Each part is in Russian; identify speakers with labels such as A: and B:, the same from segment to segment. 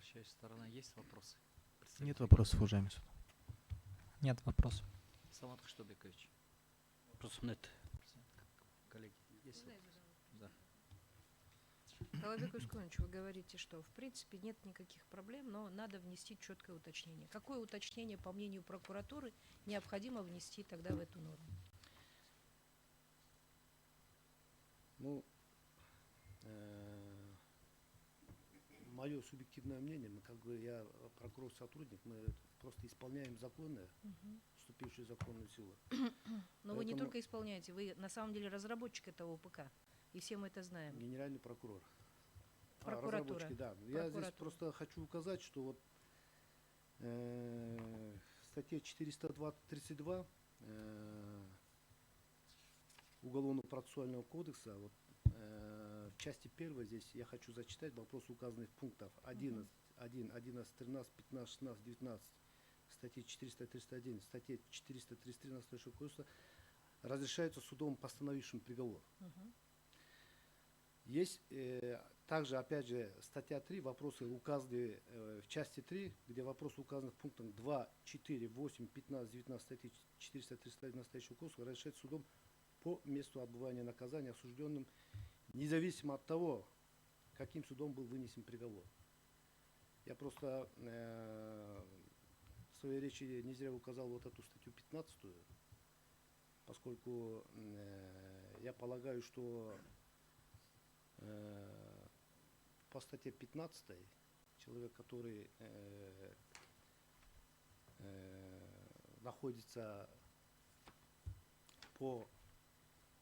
A: Обращаюсь сторона. Есть вопросы?
B: Нет вопросов, уважаемый суд.
C: Нет вопросов.
A: Самат Хштабекович. Вопрос нет. Коллеги, есть
D: Можно я
A: вопросы?
D: задам?
A: Да.
D: Талабек Ускунович, вы говорите, что в принципе нет никаких проблем, но надо внести четкое уточнение. Какое уточнение, по мнению прокуратуры, необходимо внести тогда в эту норму?
E: Ну, мое субъективное мнение, я прокурор-сотрудник, мы просто исполняем законы, вступившие в законную силу.
D: Но вы не
E: Поэтому-
D: только исполняете, вы на самом деле разработчик этого ОПК, и все мы это знаем.
E: Генеральный прокурор.
D: Прокуратура.
E: Разработчики, да. Я здесь
D: Прокуратура.
E: просто хочу указать, что вот в статье 432 Уголовно-процессуального кодекса, вот, в части 1 здесь я хочу зачитать вопросы указанных пунктов 11, 1, 11, 13, 15, 16, 19, статьи 431, статье 433 настоящего кодекса разрешается судом, постановившим приговор. Есть также, опять же, статья 3, вопросы указаны в части 3, где вопросы указаны в пунктах 2, 4, 8, 15, 19 статьи 431 настоящего кодекса разрешается судом по месту отбывания наказания осужденным, независимо от того, каким судом был вынесен приговор. Я просто в своей речи не зря указал вот эту статью 15, поскольку я полагаю, что по статье 15 человек, который находится по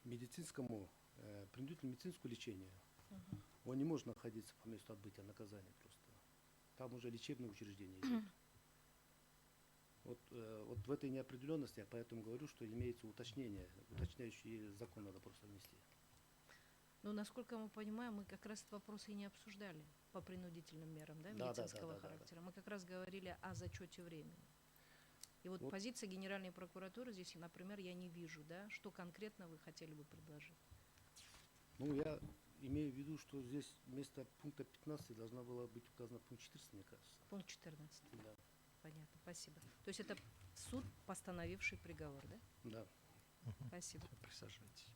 E: медицинскому, принудительному медицинскому лечению, он не может находиться по месту отбытия наказания просто. Там уже лечебное учреждение идет. Вот в этой неопределенности я поэтому говорю, что имеется уточнение, уточняющий закон надо просто внести.
D: Но, насколько мы понимаем, мы как раз этот вопрос и не обсуждали по принудительным мерам, да,
E: Да,
D: медицинского
E: да.
D: характера. Мы как раз говорили о зачете времени. И вот
E: Вот.
D: позиция Генеральной прокуратуры здесь, например, я не вижу, да, что конкретно вы хотели бы предложить.
E: Ну, я имею в виду, что здесь вместо пункта 15 должна была быть указана пункт 14, мне кажется.
D: Пункт 14.
E: Да.
D: Понятно, спасибо. То есть это суд, постановивший приговор, да?
E: Да.
D: Спасибо.
A: Присаживайтесь.